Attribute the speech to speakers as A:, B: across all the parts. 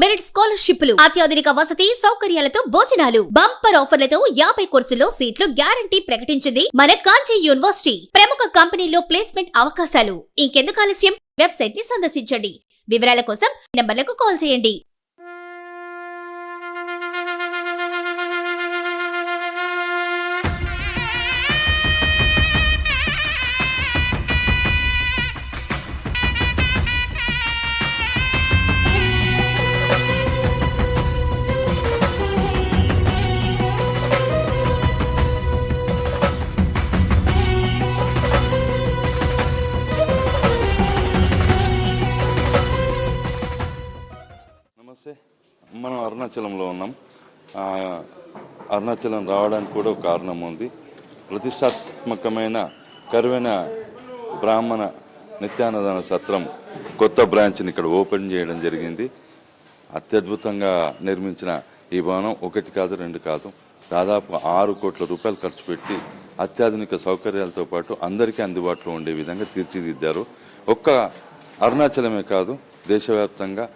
A: Merit స్కాలర్షిప్లు, అత్యాధునిక వసతి సౌకర్యాలతో భోజనాలు, బంపర్ ఆఫర్లతో 50 కోర్సుల్లో సీట్లు గ్యారంటీ ప్రకటించింది మన కాంచీ యూనివర్సిటీ. ప్రముఖ కంపెనీల్లో ప్లేస్మెంట్ అవకాశాలు. ఇంకెందుకు ఆలస్యం? వెబ్సైట్ ని సందర్శించండి. వివరాల కోసం నంబర్లకు కాల్ చేయండి.
B: మనం అరుణాచలంలో ఉన్నాం. అరుణాచలం రావడానికి కూడా ఒక కారణం ఉంది. ప్రతిష్టాత్మకమైన కరువైన బ్రాహ్మణ నిత్యాన్నదాన సత్రం కొత్త బ్రాంచ్ని ఇక్కడ ఓపెన్ చేయడం జరిగింది. అత్యద్భుతంగా నిర్మించిన ఈ భవనం 1 కాదు 2 కాదు, దాదాపు 6 కోట్ల రూపాయలు ఖర్చు పెట్టి అత్యాధునిక సౌకర్యాలతో పాటు అందరికీ అందుబాటులో ఉండే విధంగా తీర్చిదిద్దారు. ఒక్క అరుణాచలమే కాదు, దేశవ్యాప్తంగా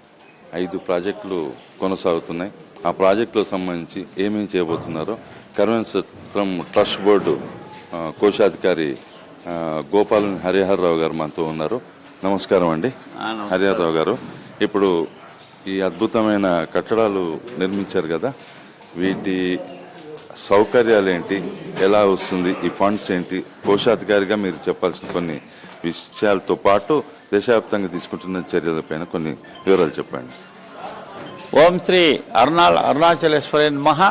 B: 5 ప్రాజెక్టులు కొనసాగుతున్నాయి. ఆ ప్రాజెక్టులకు సంబంధించి ఏమేమి చేయబోతున్నారో కరువైన సత్రం ట్రస్ట్ బోర్డు కోశాధికారి గోపాల్ హరిహర్రావు గారు మనతో ఉన్నారు. నమస్కారం అండి హరిహర్రావు గారు. ఇప్పుడు ఈ అద్భుతమైన కట్టడాలు నిర్మించారు కదా, వీటి సౌకర్యాలు ఏంటి, ఎలా వస్తుంది, ఈ ఫండ్స్ ఏంటి, కోశాధికారిగా మీరు చెప్పాల్సిన కొన్ని విషయాలతో పాటు దేశవ్యాప్తంగా తీసుకుంటున్న చర్యలపైన కొన్ని వివరాలు చెప్పండి.
C: ఓం శ్రీ అరుణాచలేశ్వరి నమః.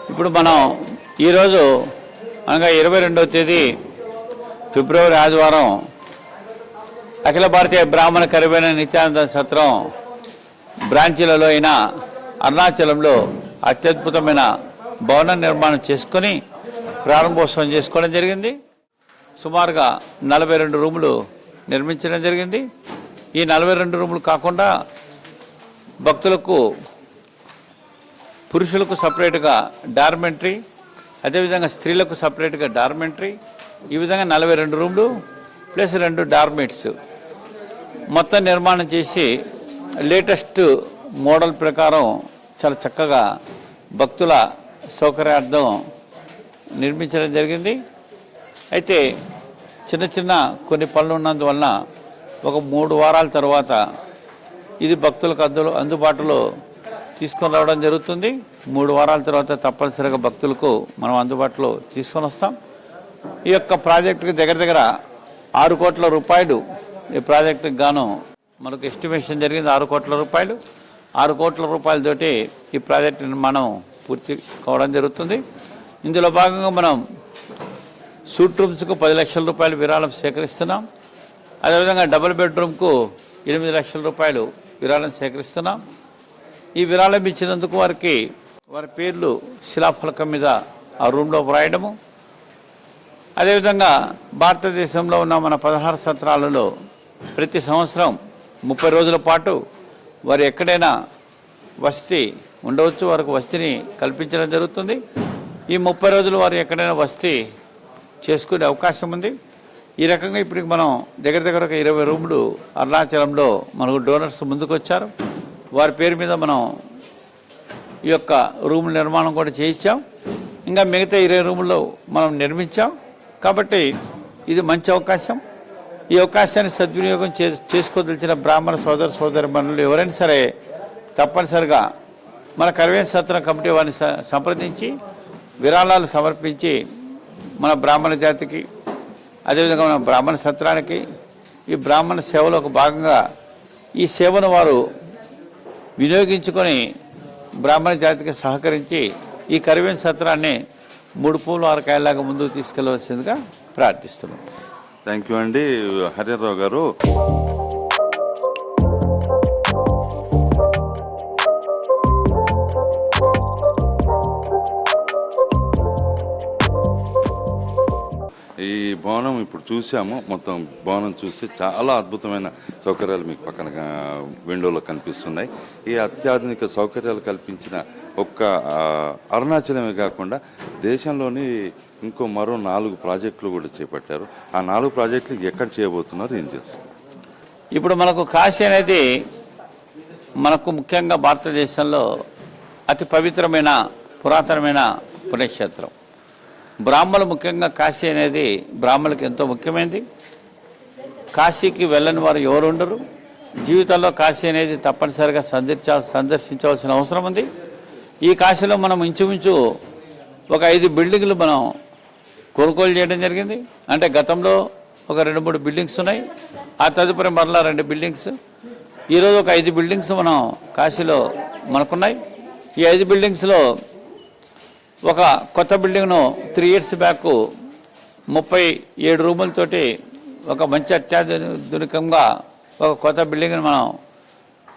C: ఇప్పుడు మనం ఈరోజు అనగా 22వ తేదీ ఫిబ్రవరి ఆదివారం అఖిల భారతీయ బ్రాహ్మణ కరువైన నిత్యానంద సత్రం బ్రాంచీలలో అయిన అరుణాచలంలో అత్యద్భుతమైన భవన నిర్మాణం చేసుకొని ప్రారంభోత్సవం చేసుకోవడం జరిగింది. సుమారుగా 42 రూములు నిర్మించడం జరిగింది. ఈ 42 రూములు కాకుండా భక్తులకు పురుషులకు సపరేట్గా డార్మెంటరీ, అదేవిధంగా స్త్రీలకు సపరేట్గా డార్మెంటరీ, ఈ విధంగా 42 రూములు ప్లస్ 2 డార్మెట్స్ మొత్తం నిర్మాణం చేసి లేటెస్ట్ మోడల్ ప్రకారం చాలా చక్కగా భక్తుల సౌకర్యార్థం నిర్మించడం జరిగింది. అయితే చిన్న చిన్న కొన్ని పనులు ఉన్నందువలన ఒక 3 వారాల తర్వాత ఇది భక్తులకు అందుబాటులో తీసుకొని రావడం జరుగుతుంది. 3 వారాల తర్వాత తప్పనిసరిగా భక్తులకు మనం అందుబాటులో తీసుకొని వస్తాం. ఈ యొక్క ప్రాజెక్టుకి దగ్గర 6 కోట్ల రూపాయలు ఈ ప్రాజెక్టుకి గాను మనకు ఎస్టిమేషన్ జరిగింది. 6 కోట్ల రూపాయలు. 6 కోట్ల రూపాయలతోటి ఈ ప్రాజెక్టు నిర్మాణం పూర్తి కావడం జరుగుతుంది. ఇందులో భాగంగా మనం సూట్ రూమ్స్కు 10 లక్షల రూపాయలు విరాళం సేకరిస్తున్నాం. అదేవిధంగా డబుల్ బెడ్రూమ్కు 8 లక్షల రూపాయలు విరాళం సేకరిస్తున్నాం. ఈ విరాళం ఇచ్చినందుకు వారి పేర్లు శిలాఫలకం మీద ఆ రూమ్లో వ్రాయడము, అదేవిధంగా భారతదేశంలో ఉన్న మన 16 సత్రాలలో ప్రతి సంవత్సరం 30 రోజుల పాటు వారు ఎక్కడైనా వసతి ఉండవచ్చు, వారికి వసతిని కల్పించడం జరుగుతుంది. ఈ 30 రోజులు వారు ఎక్కడైనా వసతి చేసుకునే అవకాశం ఉంది. ఈ రకంగా ఇప్పుడు మనం దగ్గర ఒక 20 రూములు అరుణాచలంలో మనకు డోనర్స్ ముందుకు వచ్చారు. వారి పేరు మీద మనం ఈ యొక్క రూముల నిర్మాణం కూడా చేయించాం. ఇంకా మిగతా 20 రూముల్లో మనం నిర్మించాం. కాబట్టి ఇది మంచి అవకాశం. ఈ అవకాశాన్ని సద్వినియోగం చేసుకోదలిచిన బ్రాహ్మణ సోదరమణులు ఎవరైనా సరే తప్పనిసరిగా మన కరువైన సత్రం కమిటీ వారిని సంప్రదించి విరాళాలు సమర్పించి మన బ్రాహ్మణ జాతికి, అదేవిధంగా మన బ్రాహ్మణ సత్రానికి, ఈ బ్రాహ్మణ సేవలో ఒక భాగంగా ఈ సేవను వారు వినియోగించుకొని బ్రాహ్మణ జాతికి సహకరించి ఈ కరువైన సత్రాన్ని 3 పూలు 6 కాయలాగా ముందుకు తీసుకెళ్లవలసిందిగా ప్రార్థిస్తున్నాం.
B: థ్యాంక్ యూ అండి హరిహర్రావు గారు. ఈ భవనం ఇప్పుడు చూసాము. మొత్తం భవనం చూస్తే చాలా అద్భుతమైన సౌకర్యాలు మీకు పక్కన విండోలో కనిపిస్తున్నాయి. ఈ అత్యాధునిక సౌకర్యాలు కల్పించిన ఒక్క అరుణాచలమే కాకుండా దేశంలోని మరో 4 ప్రాజెక్టులు కూడా చేపట్టారు. ఆ 4 ప్రాజెక్టులు ఎక్కడ చేయబోతున్నారు, ఏం చేస్తారు?
C: ఇప్పుడు మనకు కాశీ అనేది మనకు ముఖ్యంగా భారతదేశంలో అతి పవిత్రమైన పురాతనమైన పుణ్యక్షేత్రం. బ్రాహ్మణులు ముఖ్యంగా కాశీ అనేది బ్రాహ్మణులకు ఎంతో ముఖ్యమైనది. కాశీకి వెళ్ళని వారు ఎవరు ఉండరు. జీవితంలో కాశీ అనేది తప్పనిసరిగా సందర్శించవలసిన అవసరం ఉంది. ఈ కాశీలో మనం ఇంచుమించు ఒక 5 బిల్డింగ్లు మనం కొనుగోలు చేయడం జరిగింది. అంటే గతంలో ఒక 2-3 బిల్డింగ్స్ ఉన్నాయి, ఆ తదుపరి మరలా 2 బిల్డింగ్స్, ఈరోజు ఒక 5 బిల్డింగ్స్ మనం కాశీలో మనకున్నాయి. ఈ 5 బిల్డింగ్స్లో ఒక కొత్త బిల్డింగ్ను 3 years బ్యాక్ 37 రూములతోటి ఒక మంచి అత్యాధునికంగా ఒక కొత్త బిల్డింగ్ను మనం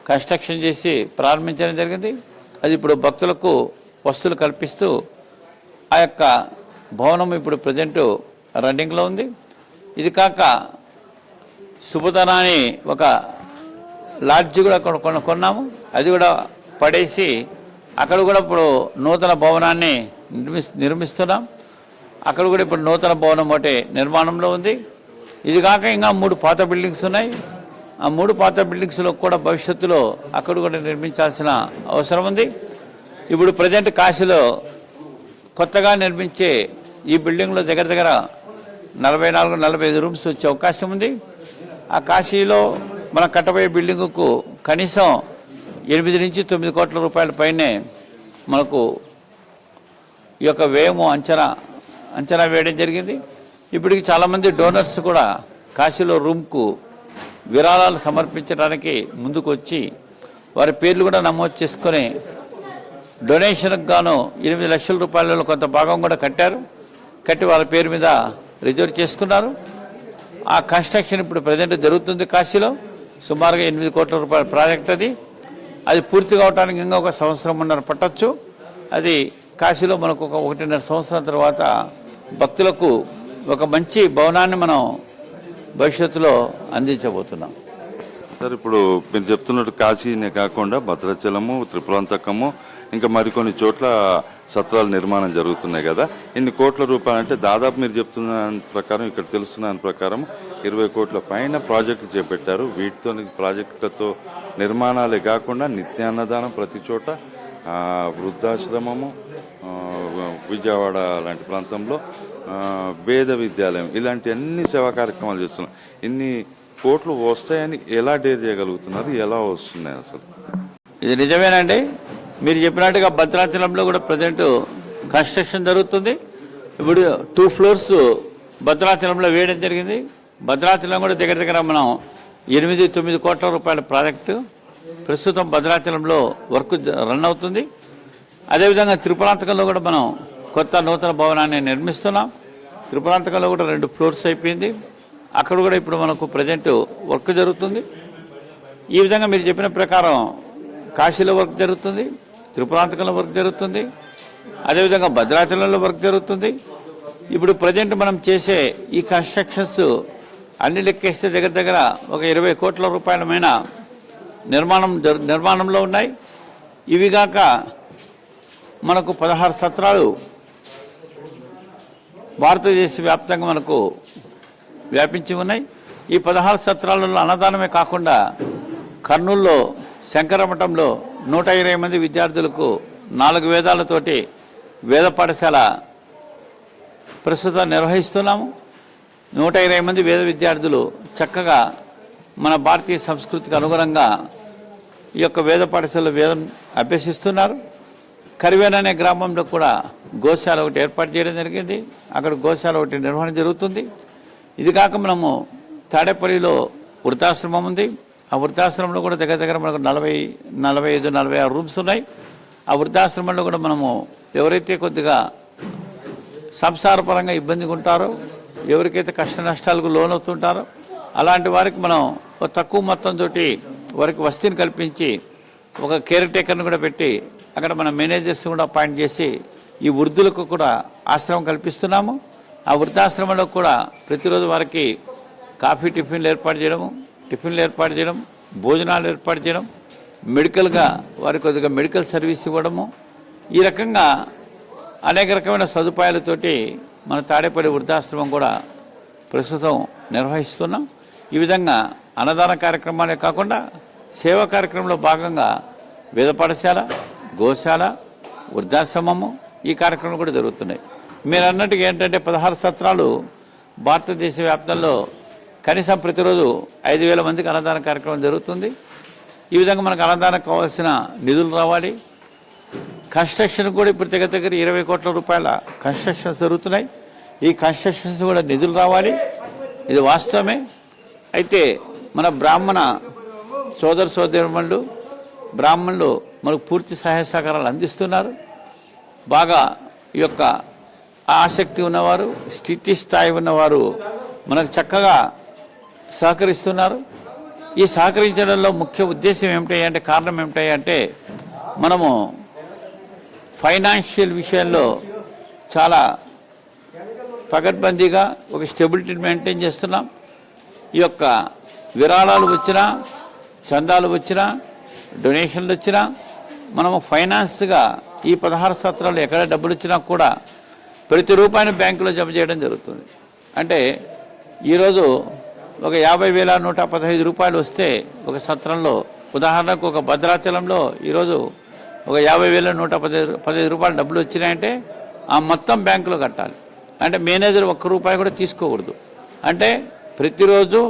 C: కన్స్ట్రక్షన్ చేసి ప్రారంభించడం జరిగింది. అది ఇప్పుడు భక్తులకు వసతులు కల్పిస్తూ ఆ యొక్క భవనం ఇప్పుడు ప్రజెంట్ రన్నింగ్లో ఉంది. ఇది కాక శుభతనాన్ని ఒక లాడ్జ్ కూడా కొన్నాము, అది కూడా పడేసి అక్కడ కూడా ఇప్పుడు నూతన భవనాన్ని నిర్మిస్తున్నాం. అక్కడ కూడా ఇప్పుడు నూతన భవనం ఒకటి నిర్మాణంలో ఉంది. ఇది కాక ఇంకా 3 పాత బిల్డింగ్స్ ఉన్నాయి. ఆ 3 పాత బిల్డింగ్స్లో కూడా భవిష్యత్తులో అక్కడ కూడా నిర్మించాల్సిన అవసరం ఉంది. ఇప్పుడు ప్రజెంట్ కాశీలో కొత్తగా నిర్మించే ఈ బిల్డింగ్లో దగ్గర 44-45 రూమ్స్ వచ్చే అవకాశం ఉంది. ఆ కాశీలో మనం కట్టబోయే బిల్డింగుకు కనీసం 8 నుంచి 9 కోట్ల రూపాయల పైనే మనకు ఈ యొక్క వ్యయము అంచనా వేయడం జరిగింది. ఇప్పటికి చాలామంది డోనర్స్ కూడా కాశీలో రూమ్కు విరాళాలు సమర్పించడానికి ముందుకు వచ్చి వారి పేర్లు కూడా నమోదు చేసుకొని డొనేషన్కి గాను 8 లక్షల రూపాయలలో కొంత భాగం కూడా కట్టి వాళ్ళ పేరు మీద రిజర్వ్ చేసుకున్నారు. ఆ కన్స్ట్రక్షన్ ఇప్పుడు ప్రజెంట్ జరుగుతుంది కాశీలో. సుమారుగా 8 కోట్ల రూపాయల ప్రాజెక్ట్ అది పూర్తి కావడానికి ఇంకా ఒక 1.5 సంవత్సరం పట్టొచ్చు. అది కాశీలో మనకు ఒక 1.5 సంవత్సరం తర్వాత భక్తులకు ఒక మంచి భవనాన్ని మనం భవిష్యత్తులో అందించబోతున్నాం.
B: సార్, ఇప్పుడు మీరు చెప్తున్నట్టు కాశీనే కాకుండా భద్రాచలము, త్రిపురాంతకము, ఇంకా మరికొన్ని చోట్ల సత్రాల నిర్మాణం జరుగుతున్నాయి కదా. ఇన్ని కోట్ల రూపాయలు అంటే దాదాపు మీరు చెప్తున్న దాని ప్రకారం, ఇక్కడ తెలుస్తున్న దాని ప్రకారం 20 కోట్ల పైన ప్రాజెక్టులు చేపట్టారు. వీటితో ప్రాజెక్టులతో నిర్మాణాలే కాకుండా నిత్యాన్నదానం ప్రతి చోట, వృద్ధాశ్రమము, విజయవాడ లాంటి ప్రాంతంలో వేద విద్యాలయం, ఇలాంటి అన్ని సేవా కార్యక్రమాలు చేస్తున్నారు. ఇన్ని కోట్లు వస్తాయని ఎలా డేర్ చేయగలుగుతున్నారు? ఎలా వస్తున్నాయి అసలు?
C: ఇది నిజమేనండి. మీరు చెప్పినట్టుగా భద్రాచలంలో కూడా ప్రజెంట్ కన్స్ట్రక్షన్ జరుగుతుంది. ఇప్పుడు 2 floors భద్రాచలంలో వేయడం జరిగింది. భద్రాచలం కూడా దగ్గర మనం 8-9 కోట్ల రూపాయల ప్రాజెక్టు ప్రస్తుతం భద్రాచలంలో వర్క్ రన్ అవుతుంది. అదేవిధంగా త్రిపురాంతకంలో కూడా మనం కొత్త నూతన భవనాన్ని నిర్మిస్తున్నాం. త్రిపురాంతకంలో కూడా 2 floors అయిపోయింది. అక్కడ కూడా ఇప్పుడు మనకు ప్రజెంట్ వర్క్ జరుగుతుంది. ఈ విధంగా మీరు చెప్పిన ప్రకారం కాశీలో వర్క్ జరుగుతుంది, త్రిపురాంతకంలో వర్క్ జరుగుతుంది, అదేవిధంగా భద్రాచలంలో వర్క్ జరుగుతుంది. ఇప్పుడు ప్రజెంట్ మనం చేసే ఈ కన్స్ట్రక్షన్స్ అన్ని లెక్కేస్తే దగ్గర ఒక 20 కోట్ల రూపాయలమైన నిర్మాణంలో ఉన్నాయి. ఇవి కాక మనకు 16 సత్రాలు భారతదేశ వ్యాప్తంగా మనకు వ్యాపించి ఉన్నాయి. ఈ 16 సత్రాలలో అన్నదానమే కాకుండా కర్నూలులో శంకరమఠంలో 120 మంది విద్యార్థులకు 4 వేదాలతోటి వేద పాఠశాల ప్రస్తుతం నిర్వహిస్తున్నాము. 120 మంది వేద విద్యార్థులు చక్కగా మన భారతీయ సంస్కృతికి అనుగుణంగా ఈ యొక్క వేద పాఠశాలలో వేదం అభ్యసిస్తున్నారు. కరివేన అనే గ్రామంలో కూడా గోశాల ఒకటి ఏర్పాటు చేయడం జరిగింది. అక్కడ గోశాల ఒకటి నిర్వహణ జరుగుతుంది. ఇది కాక మనము తాడేపల్లిలో వృద్ధాశ్రమం ఉంది. ఆ వృద్ధాశ్రమంలో కూడా దగ్గర మనకు 45-46 రూమ్స్ ఉన్నాయి. ఆ వృద్ధాశ్రమంలో కూడా మనము ఎవరైతే కొద్దిగా సంసారపరంగా ఇబ్బందిగా ఉంటారో, ఎవరికైతే కష్ట నష్టాలకు లోనవుతుంటారో అలాంటి వారికి మనం ఒక తక్కువ మొత్తంతో వారికి వసతిని కల్పించి ఒక కేర్ టేకర్ని కూడా పెట్టి అక్కడ మన మేనేజర్స్ కూడా అపాయింట్ చేసి ఈ వృద్ధులకు కూడా ఆశ్రమం కల్పిస్తున్నాము. ఆ వృద్ధాశ్రమంలో కూడా ప్రతిరోజు వారికి కాఫీ టిఫిన్లు ఏర్పాటు చేయడం, భోజనాలు ఏర్పాటు చేయడం, మెడికల్గా వారికి కొద్దిగా మెడికల్ సర్వీస్ ఇవ్వడము, ఈ రకంగా అనేక రకమైన సదుపాయాలతోటి మన తాడేపల్లి వృద్ధాశ్రమం కూడా ప్రస్తుతం నిర్వహిస్తున్నాం. ఈ విధంగా అన్నదాన కార్యక్రమాలే కాకుండా సేవా కార్యక్రమంలో భాగంగా వేద పాఠశాల, గోశాల, వృద్ధాశ్రమము ఈ కార్యక్రమాలు కూడా జరుగుతున్నాయి. మీరు అన్నట్టుగా ఏంటంటే 16 సత్రాలు భారతదేశ వ్యాప్తంలో కనీసం ప్రతిరోజు 5,000 మందికి అన్నదాన కార్యక్రమం జరుగుతుంది. ఈ విధంగా మనకు అన్నదానం కావాల్సిన నిధులు రావాలి. కన్స్ట్రక్షన్ కూడా ఇప్పుడు దగ్గర 20 కోట్ల రూపాయల కన్స్ట్రక్షన్స్ జరుగుతున్నాయి. ఈ కన్స్ట్రక్షన్స్ కూడా నిధులు రావాలి, ఇది వాస్తవమే. అయితే మన బ్రాహ్మణ సోదరుమణులు బ్రాహ్మణులు మనకు పూర్తి సహాయ సహకారాలు అందిస్తున్నారు. బాగా ఈ యొక్క ఆసక్తి ఉన్నవారు, స్థితి స్థాయి ఉన్నవారు మనకు చక్కగా సహకరిస్తున్నారు. ఈ సహకరించడంలో ముఖ్య ఉద్దేశం ఏమిటంటే, కారణం ఏమిటంటే మనము ఫైనాన్షియల్ విషయంలో చాలా పకడ్బందీగా ఒక స్టెబిలిటీని మెయింటైన్ చేస్తున్నాం. ఈ యొక్క విరాళాలు వచ్చినా, చందాలు వచ్చినా, డొనేషన్లు వచ్చినా మనము ఫైనాన్స్గా ఈ 16 సత్రాలు ఎక్కడ డబ్బులు వచ్చినా కూడా ప్రతి రూపాయిని బ్యాంకులో జమ చేయడం జరుగుతుంది. అంటే ఈరోజు ఒక 50,115 రూపాయలు వస్తే ఒక సత్రంలో, ఉదాహరణకు ఒక భద్రాచలంలో ఈరోజు ఒక 50,115 రూపాయలు డబ్బులు వచ్చినాయంటే ఆ మొత్తం బ్యాంకులో కట్టాలి. అంటే మేనేజర్ ఒక్క రూపాయి కూడా తీసుకోకూడదు. అంటే ప్రతిరోజు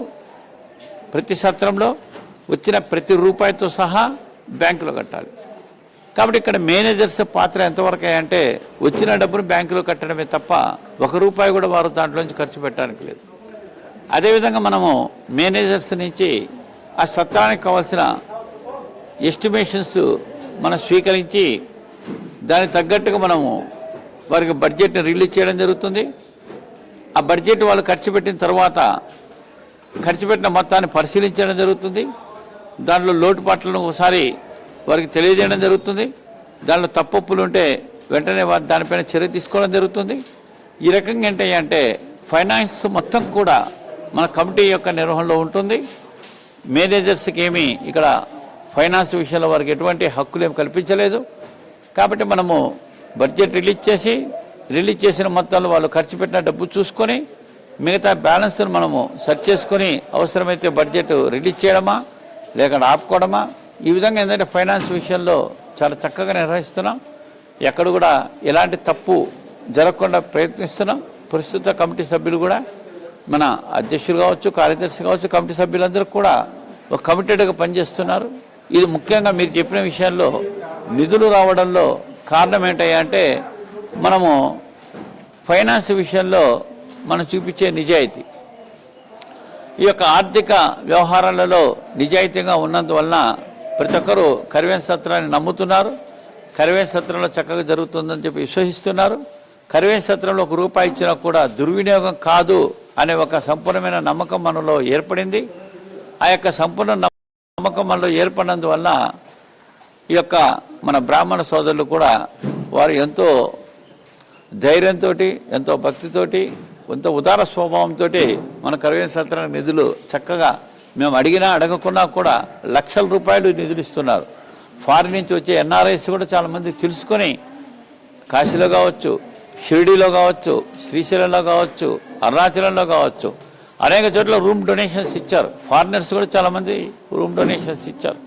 C: ప్రతి సత్రంలో వచ్చిన ప్రతి రూపాయితో సహా బ్యాంకులో కట్టాలి. కాబట్టి ఇక్కడ మేనేజర్స్ పాత్ర ఎంతవరకు అంటే వచ్చిన డబ్బును బ్యాంకులో కట్టడమే తప్ప 1 రూపాయి కూడా వారు దాంట్లోంచి ఖర్చు పెట్టడానికి లేదు. అదేవిధంగా మనము మేనేజర్స్ నుంచి ఆ సత్రానికి కావాల్సిన ఎస్టిమేషన్స్ మనం స్వీకరించి దానికి తగ్గట్టుగా మనము వారికి బడ్జెట్ని రిలీజ్ చేయడం జరుగుతుంది. ఆ బడ్జెట్ వాళ్ళు ఖర్చు పెట్టిన తర్వాత ఖర్చు పెట్టిన మొత్తాన్ని పరిశీలించడం జరుగుతుంది. దాంట్లో లోటుపాట్లను ఒకసారి వారికి తెలియజేయడం జరుగుతుంది. దాంట్లో తప్పొప్పులు ఉంటే వెంటనే వారు దానిపైన చర్య తీసుకోవడం జరుగుతుంది. ఈ రకంగా ఏంటంటే ఫైనాన్స్ మొత్తం కూడా మన కమిటీ యొక్క నిర్వహణలో ఉంటుంది. మేనేజర్స్కి ఏమీ ఇక్కడ ఫైనాన్స్ విషయంలో వారికి ఎటువంటి హక్కులు ఏమి కల్పించలేదు. కాబట్టి మనము బడ్జెట్ రిలీజ్ చేసిన మొత్తంలో వాళ్ళు ఖర్చు పెట్టిన డబ్బు చూసుకొని మిగతా బ్యాలెన్స్ను మనము సెర్చ్ చేసుకొని అవసరమైతే బడ్జెట్ రిలీజ్ చేయడమా లేక ఆపుకోవడమా, ఈ విధంగా ఏంటంటే ఫైనాన్స్ విషయంలో చాలా చక్కగా నిర్వహిస్తున్నాం. ఎక్కడ కూడా ఎలాంటి తప్పు జరగకుండా ప్రయత్నిస్తున్నాం. ప్రస్తుత కమిటీ సభ్యులు కూడా మన అధ్యక్షులు కావచ్చు, కార్యదర్శి కావచ్చు, కమిటీ సభ్యులందరూ కూడా ఒక కమిటెడ్గా పనిచేస్తున్నారు. ఇది ముఖ్యంగా మీరు చెప్పిన విషయాల్లో నిధులు రావడంలో కారణం ఏంటంటే మనము ఫైనాన్స్ విషయంలో మనం చూపించే నిజాయితీ, ఈ యొక్క ఆర్థిక వ్యవహారాలలో నిజాయితీగా ఉన్నందువలన ప్రతి ఒక్కరూ కరివేన సత్రాన్ని నమ్ముతున్నారు. కరివేన సత్రంలో చక్కగా జరుగుతుందని చెప్పి విశ్వసిస్తున్నారు. కరివేన సత్రంలో 1 రూపాయి ఇచ్చినా కూడా దుర్వినియోగం కాదు అనే ఒక సంపూర్ణమైన నమ్మకం మనలో ఏర్పడింది. ఆ యొక్క సంపూర్ణ నమ్మకం మనలో ఏర్పడినందువల్ల ఈ యొక్క మన బ్రాహ్మణ సోదరులు కూడా వారు ఎంతో ధైర్యంతో, ఎంతో భక్తితోటి, ఎంతో ఉదార స్వభావంతో మన కరివేన సత్రానికి నిధులు చక్కగా మేము అడిగినా అడగకున్నా కూడా లక్షల రూపాయలు నిధులు ఇస్తున్నారు. ఫారిన్ నుంచి వచ్చే ఎన్ఆర్ఐస్ కూడా చాలామంది తెలుసుకొని కాశీలో కావచ్చు, షిరిడీలో కావచ్చు, శ్రీశైలంలో కావచ్చు, అరుణాచలంలో కావచ్చు అనేక చోట్ల రూమ్ డొనేషన్స్ ఇచ్చారు. ఫారినర్స్ కూడా చాలామంది రూమ్ డొనేషన్స్ ఇచ్చారు.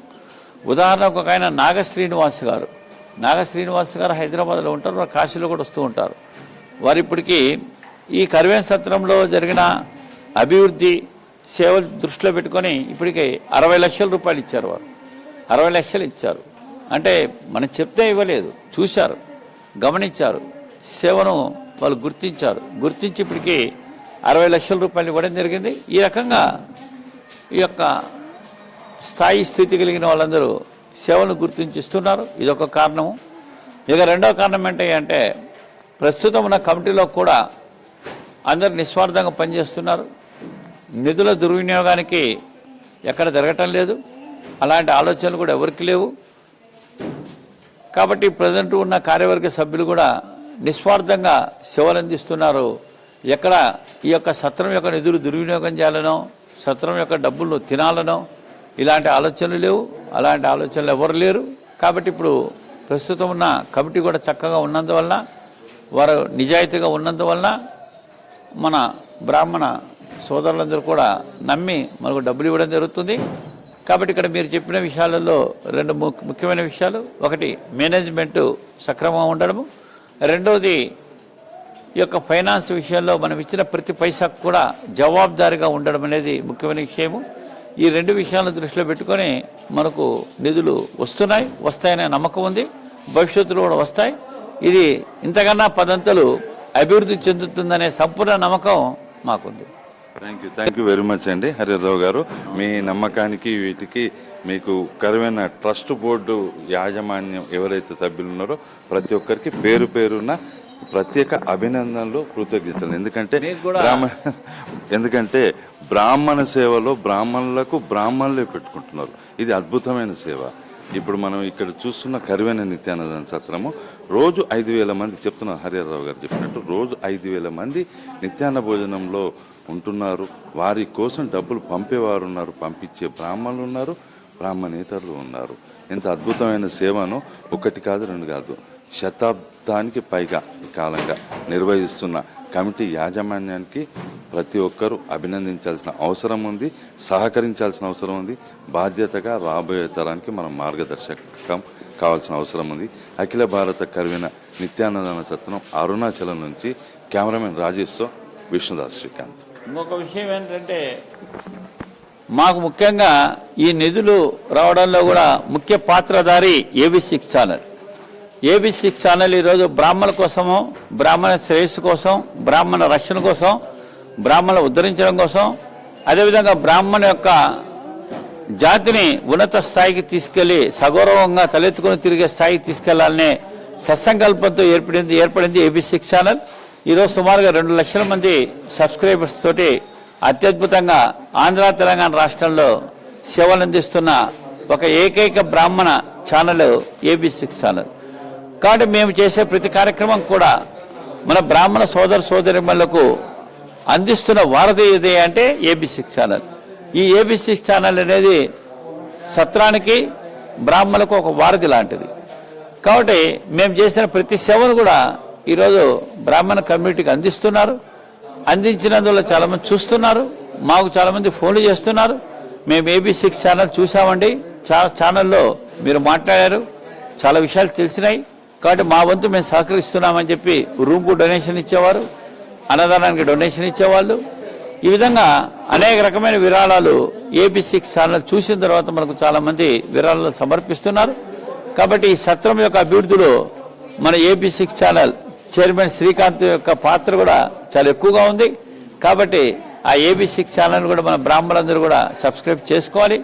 C: ఉదాహరణకు ఒక ఆయన నాగశ్రీనివాస్ గారు హైదరాబాద్లో ఉంటారు, వారు కాశీలో కూడా వస్తూ ఉంటారు. వారు ఇప్పటికీ ఈ కరివేన సత్రంలో జరిగిన అభివృద్ధి సేవలు దృష్టిలో పెట్టుకొని ఇప్పటికే 60 లక్షల రూపాయలు ఇచ్చారు. వారు 60 లక్షలు ఇచ్చారు. అంటే మనం చెప్తే ఇవ్వలేదు, చూశారు, గమనించారు, సేవను వాళ్ళు గుర్తించి ఇప్పటికీ 60 లక్షల రూపాయలు ఇవ్వడం జరిగింది. ఈ రకంగా ఈ యొక్క స్థాయి స్థితి కలిగిన వాళ్ళందరూ సేవను గుర్తించిస్తున్నారు. ఇదొక కారణము. ఇక రెండవ కారణం ఏంటంటే ప్రస్తుతం ఉన్న కమిటీలో కూడా అందరూ నిస్వార్థంగా పనిచేస్తున్నారు. నిధుల దుర్వినియోగానికి ఎక్కడ జరగటం లేదు, అలాంటి ఆలోచనలు కూడా ఎవరికి లేవు. కాబట్టి ప్రజెంట్ ఉన్న కార్యవర్గ సభ్యులు కూడా నిస్వార్థంగా సేవలు అందిస్తున్నారు. ఎక్కడ ఈ యొక్క సత్రం యొక్క నిధులు దుర్వినియోగం చేయాలనో, సత్రం యొక్క డబ్బులు తినాలనో ఇలాంటి ఆలోచనలు లేవు, అలాంటి ఆలోచనలు ఎవరు లేరు. కాబట్టి ఇప్పుడు ప్రస్తుతం ఉన్న కమిటీ కూడా చక్కగా ఉన్నందువల్ల, వారు నిజాయితీగా ఉన్నందువల్ల మన బ్రాహ్మణ సోదరులందరూ కూడా నమ్మి మనకు డబ్బులు ఇవ్వడం జరుగుతుంది. కాబట్టి ఇక్కడ మీరు చెప్పిన విషయాలలో రెండు ముఖ్యమైన విషయాలు, ఒకటి మేనేజ్మెంటు సక్రమంగా ఉండడము, రెండవది ఈ యొక్క ఫైనాన్స్ విషయంలో మనం ఇచ్చిన ప్రతి పైసాకు కూడా జవాబుదారీగా ఉండడం అనేది ముఖ్యమైన విషయము. ఈ రెండు విషయాలను దృష్టిలో పెట్టుకొని మనకు నిధులు వస్తాయనే నమ్మకం ఉంది, భవిష్యత్తులో కూడా వస్తాయి. ఇది ఇంతకన్నా పదంతలు అభివృద్ధి చెందుతుందనే సంపూర్ణ నమ్మకం మాకుంది.
B: థ్యాంక్ యూ వెరీ మచ్ అండి హరిరావు గారు. మీ నమ్మకానికి వీటికి మీకు కరువైన ట్రస్ట్ బోర్డు యాజమాన్యం ఎవరైతే సభ్యులు ఉన్నారో ప్రతి ఒక్కరికి పేరు పేరున్న ప్రత్యేక అభినందనలు, కృతజ్ఞతలు. ఎందుకంటే బ్రాహ్మణ సేవలో బ్రాహ్మణులకు బ్రాహ్మణులే పెట్టుకుంటున్నారు. ఇది అద్భుతమైన సేవ. ఇప్పుడు మనం ఇక్కడ చూస్తున్న కరువైన నిత్యానంద సత్రము రోజు 5,000 మంది, చెప్తున్నారు హరిరావు గారు చెప్పినట్టు, రోజు 5,000 మంది నిత్యాన్న భోజనంలో ఉంటున్నారు. వారి కోసం డబ్బులు పంపేవారు ఉన్నారు, పంపించే బ్రాహ్మణులు ఉన్నారు, బ్రాహ్మణేతరులు ఉన్నారు. ఎంత అద్భుతమైన సేవను ఒకటి కాదు, రెండు కాదు, శతాబ్దానికి పైగా ఈ కాలంగా నిర్వహిస్తున్న కమిటీ యాజమాన్యానికి ప్రతి ఒక్కరూ అభినందించాల్సిన అవసరం ఉంది, సహకరించాల్సిన అవసరం ఉంది. బాధ్యతగా రాబోయే తరానికి మనం మార్గదర్శకం కావాల్సిన అవసరం ఉంది. అఖిల భారత కరువైన నిత్యానంద సత్రం అరుణాచలం నుంచి కెమెరామెన్ రాజేష్తో విష్ణుదాస్ శ్రీకాంత్.
C: ఇంకొక విషయం ఏంటంటే మాకు ముఖ్యంగా ఈ నిధులు రావడంలో కూడా ముఖ్య పాత్రధారి AB6 ఛానల్. AB6 ఛానల్ ఈరోజు బ్రాహ్మణుల కోసము, బ్రాహ్మణ శ్రేయస్సు కోసం, బ్రాహ్మణ రక్షణ కోసం, బ్రాహ్మణులు ఉద్ధరించడం కోసం, అదేవిధంగా బ్రాహ్మణ యొక్క జాతిని ఉన్నత స్థాయికి తీసుకెళ్లి సగౌరవంగా తలెత్తుకుని తిరిగే స్థాయికి తీసుకెళ్లాలనే సత్సంకల్పంతో ఏర్పడింది AB6 ఛానల్. ఈరోజు సుమారుగా 2 లక్షల మంది సబ్స్క్రైబర్స్ తోటి అత్యద్భుతంగా ఆంధ్ర తెలంగాణ రాష్ట్రాల్లో సేవలు అందిస్తున్న ఒక ఏకైక బ్రాహ్మణ ఛానల్ AB6 ఛానల్. కాబట్టి మేము చేసే ప్రతి కార్యక్రమం కూడా మన బ్రాహ్మణ సోదరిమణులకు అందిస్తున్న వారధి ఏది అంటే AB6 ఛానల్. ఈ AB6 ఛానల్ అనేది సత్రానికి, బ్రాహ్మణులకు ఒక వారధి లాంటిది. కాబట్టి మేము చేసిన ప్రతి సేవను కూడా ఈరోజు బ్రాహ్మణ కమ్యూనిటీకి అందించినందువల్ల చాలామంది చూస్తున్నారు, మాకు చాలామంది ఫోన్లు చేస్తున్నారు. మేము AB6 ఛానల్ చూసామండి, ఛానల్లో మీరు మాట్లాడారు, చాలా విషయాలు తెలిసినాయి, కాబట్టి మా వంతు మేము సహకరిస్తున్నామని చెప్పి రూమ్కు డొనేషన్ ఇచ్చేవారు, అన్నదానానికి డొనేషన్ ఇచ్చేవాళ్ళు. ఈ విధంగా అనేక రకమైన విరాళాలు AB6 ఛానల్ చూసిన తర్వాత మనకు చాలామంది విరాళాలు సమర్పిస్తున్నారు. కాబట్టి ఈ సత్రం యొక్క అభివృద్ధిలో మన AB6 ఛానల్ చైర్మన్ శ్రీకాంత్ యొక్క పాత్ర కూడా చాలా ఎక్కువగా ఉంది. కాబట్టి ఆ AB6 ఛానల్ కూడా మన బ్రాహ్మణులందరూ కూడా సబ్స్క్రైబ్ చేసుకోవాలి,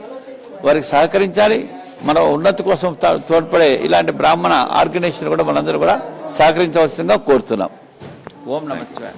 C: వారికి సహకరించాలి. మన ఉన్నతి కోసం తోడ్పడే ఇలాంటి బ్రాహ్మణ ఆర్గనైజేషన్ కూడా మనందరూ కూడా సహకరించవలసిందిగా కోరుతున్నాం. ఓం నమః శివాయ.